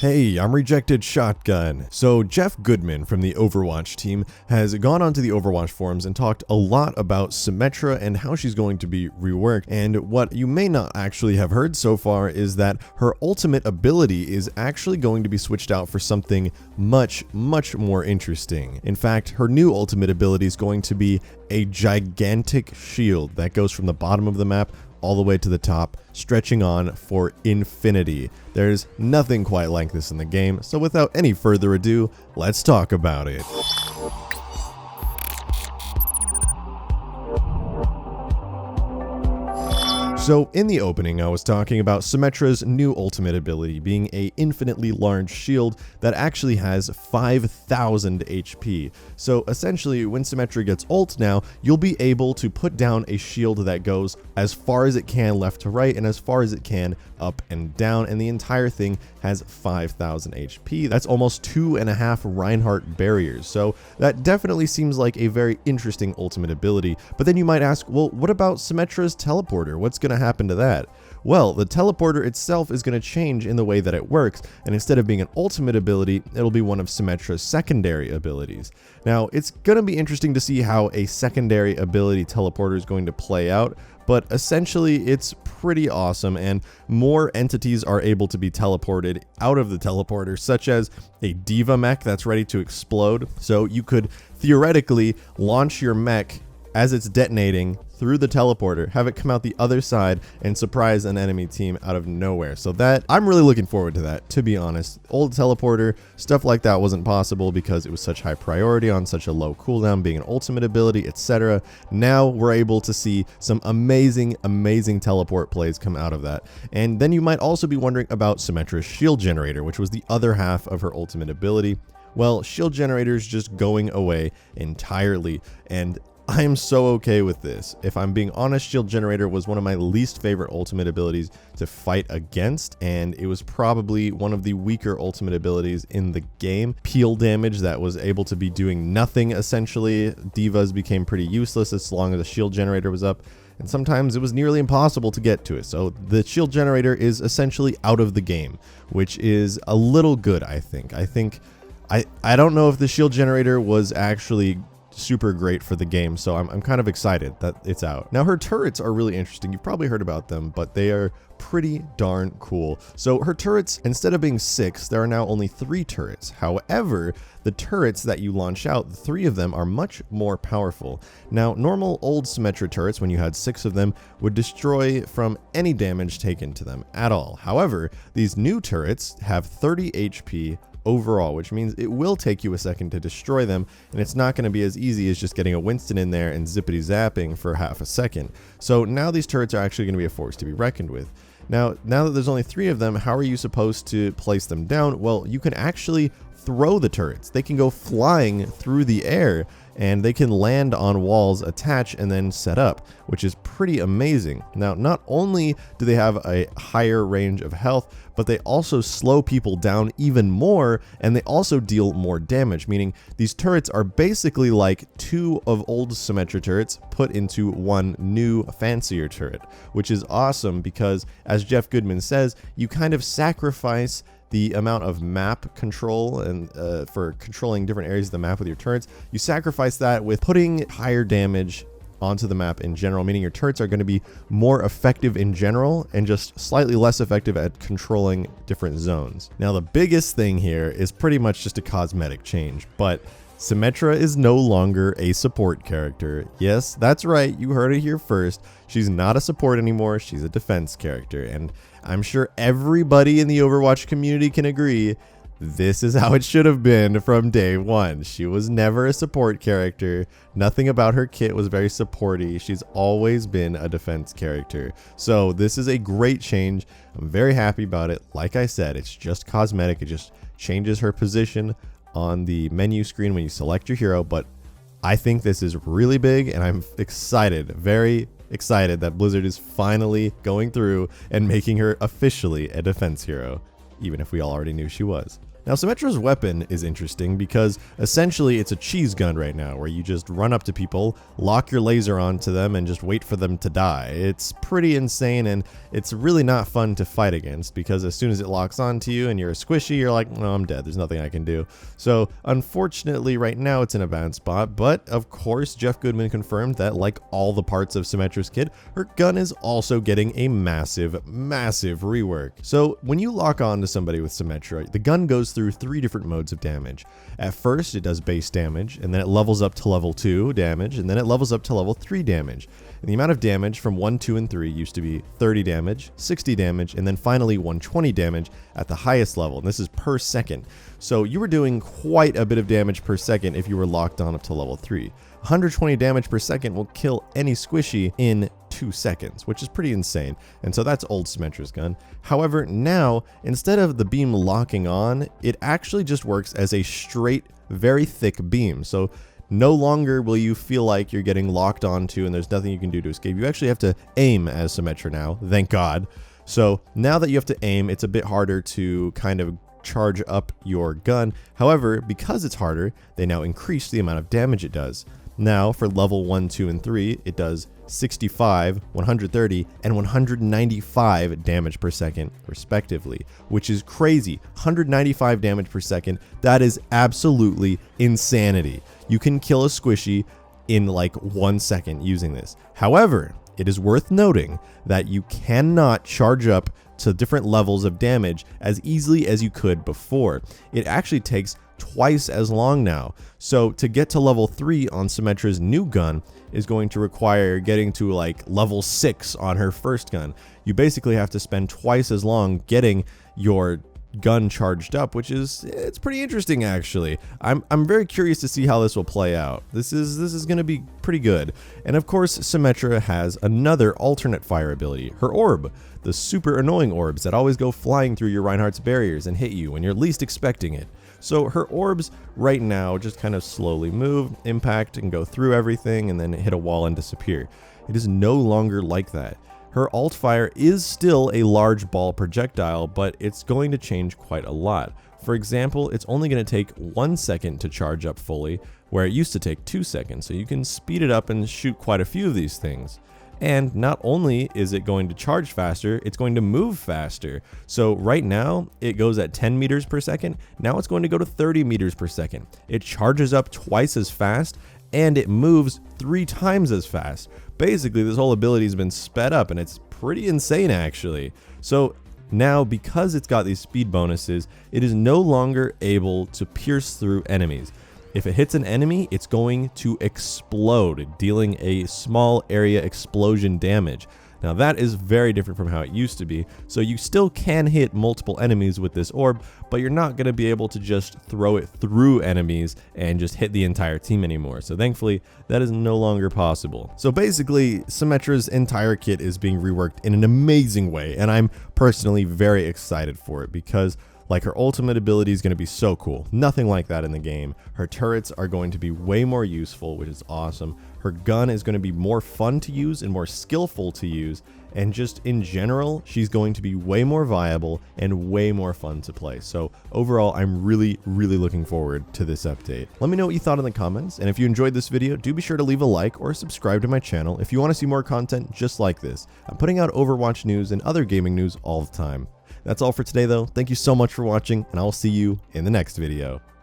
Hey, I'm Rejected Shotgun. So Jeff Goodman from the Overwatch team has gone onto the Overwatch forums and talked a lot about Symmetra and how she's going to be reworked. And what you may not actually have heard so far is that her ultimate ability is actually going to be switched out for something much more interesting. In fact, her new ultimate ability is going to be a gigantic shield that goes from the bottom of the map all the way to the top, stretching on for infinity. There's nothing quite like this in the game, so without any further ado, let's talk about it. So in the opening, I was talking about Symmetra's new ultimate ability being a infinitely large shield that actually has 5,000 HP. So essentially, when Symmetra gets ult now, you'll be able to put down a shield that goes as far as it can left to right and as far as it can up and down, and the entire thing has 5,000 HP. That's almost 2.5 Reinhardt barriers. So that definitely seems like a very interesting ultimate ability. But then you might ask, well, what about Symmetra's teleporter? What's going to happen to that? Well, the teleporter itself is going to change in the way that it works, and instead of being an ultimate ability, it'll be one of Symmetra's secondary abilities. Now, it's going to be interesting to see how a secondary ability teleporter is going to play out, but essentially it's pretty awesome, and more entities are able to be teleported out of the teleporter, such as a diva mech that's ready to explode. So you could theoretically launch your mech as it's detonating through the teleporter, have it come out the other side and surprise an enemy team out of nowhere. So that, I'm really looking forward to that, to be honest. Old teleporter, stuff like that wasn't possible because it was such high priority on such a low cooldown, being an ultimate ability, etc. Now we're able to see some amazing teleport plays come out of that. And then you might also be wondering about Symmetra's shield generator, which was the other half of her ultimate ability. Well, shield generator is just going away entirely, and I am so okay with this. If I'm being honest, Shield Generator was one of my least favorite ultimate abilities to fight against, and it was probably one of the weaker ultimate abilities in the game. Peel damage that was able to be doing nothing, essentially. Divas became pretty useless as long as the Shield Generator was up, and sometimes it was nearly impossible to get to it. So the Shield Generator is essentially out of the game, which is a little good, I think. I don't know if the Shield Generator was actually super great for the game, so I'm kind of excited that it's out. Now, her turrets are really interesting. You've probably heard about them, but they are pretty darn cool. So her turrets, instead of being 6, there are now only 3 turrets. However, the turrets that you launch out, 3 of them are much more powerful. Now, normal old Symmetra turrets, when you had 6 of them, would destroy from any damage taken to them at all. However, these new turrets have 30 HP overall, which means it will take you a second to destroy them, and it's not going to be as easy as just getting a Winston in there and zippity zapping for half a second. So now these turrets are actually going to be a force to be reckoned with. Now that there's only 3 of them, how are you supposed to place them down? Well, you can actually throw the turrets. They can go flying through the air, and they can land on walls, attach, and then set up, which is pretty amazing. Now, not only do they have a higher range of health, but they also slow people down even more, and they also deal more damage, meaning these turrets are basically like 2 of old Symmetra turrets put into one new, fancier turret, which is awesome because, as Jeff Goodman says, you kind of sacrifice the amount of map control and for controlling different areas of the map with your turrets. You sacrifice that with putting higher damage onto the map in general, meaning your turrets are going to be more effective in general and just slightly less effective at controlling different zones. Now, the biggest thing here is pretty much just a cosmetic change, but Symmetra is no longer a support character. Yes, that's right, you heard it here first. She's not a support anymore, she's a defense character, and I'm sure everybody in the Overwatch community can agree this is how it should have been from day one. She was never a support character. Nothing about her kit was very supporty. She's always been a defense character. So this is a great change. I'm very happy about it. Like I said, it's just cosmetic. It just changes her position on the menu screen when you select your hero, but I think this is really big, and I'm excited, very excited that Blizzard is finally going through and making her officially a defense hero, even if we all already knew she was. Now, Symmetra's weapon is interesting because essentially it's a cheese gun right now, where you just run up to people, lock your laser onto them, and just wait for them to die. It's pretty insane, and it's really not fun to fight against, because as soon as it locks onto you and you're a squishy, you're like, no, I'm dead, there's nothing I can do. So unfortunately, right now it's in a bad spot, but of course, Jeff Goodman confirmed that, like all the parts of Symmetra's kit, her gun is also getting a massive rework. So when you lock on to somebody with Symmetra, the gun goes through 3 different modes of damage. At first, it does base damage, and then it levels up to level 2 damage, and then it levels up to level 3 damage. And the amount of damage from 1, 2, and 3 used to be 30 damage, 60 damage, and then finally 120 damage at the highest level. And this is per second. So you were doing quite a bit of damage per second if you were locked on up to level 3. 120 damage per second will kill any squishy in 2 seconds, which is pretty insane. And so that's old Symmetra's gun. However, now, instead of the beam locking on, it actually just works as a straight, very thick beam. So no longer will you feel like you're getting locked onto and there's nothing you can do to escape. You actually have to aim as Symmetra now, thank God. So now that you have to aim, it's a bit harder to kind of charge up your gun. However, because it's harder, they now increase the amount of damage it does. Now, for level 1, 2, and 3, it does 65, 130, and 195 damage per second, respectively, which is crazy. 195 damage per second, that is absolutely insanity. You can kill a squishy in like 1 second using this. However, it is worth noting that you cannot charge up to different levels of damage as easily as you could before. It actually takes twice as long now. So to get to level 3 on Symmetra's new gun is going to require getting to like level 6 on her first gun. You basically have to spend twice as long getting your gun charged up, which is, it's pretty interesting actually. I'm very curious to see how this will play out. This is going to be pretty good. And of course, Symmetra has another alternate fire ability, her orb, the super annoying orbs that always go flying through your Reinhardt's barriers and hit you when you're least expecting it. So her orbs right now just kind of slowly move, impact, and go through everything and then hit a wall and disappear. It is no longer like that. Her alt fire is still a large ball projectile, but it's going to change quite a lot. For example, it's only going to take 1 second to charge up fully, where it used to take 2 seconds, so you can speed it up and shoot quite a few of these things. And not only is it going to charge faster, it's going to move faster. So right now, it goes at 10 meters per second. Now it's going to go to 30 meters per second. It charges up twice as fast, and it moves 3 times as fast. Basically, this whole ability has been sped up, and it's pretty insane, actually. So now, because it's got these speed bonuses, it is no longer able to pierce through enemies. If it hits an enemy, it's going to explode, dealing a small area explosion damage. Now that is very different from how it used to be, so you still can hit multiple enemies with this orb, but you're not going to be able to just throw it through enemies and just hit the entire team anymore. So thankfully, that is no longer possible. So basically, Symmetra's entire kit is being reworked in an amazing way, and I'm personally very excited for it because like her ultimate ability is going to be so cool. Nothing like that in the game. Her turrets are going to be way more useful, which is awesome. Her gun is going to be more fun to use and more skillful to use. And just in general, she's going to be way more viable and way more fun to play. So overall, I'm really looking forward to this update. Let me know what you thought in the comments. And if you enjoyed this video, do be sure to leave a like or subscribe to my channel if you want to see more content just like this. I'm putting out Overwatch news and other gaming news all the time. That's all for today though. Thank you so much for watching, and I'll see you in the next video.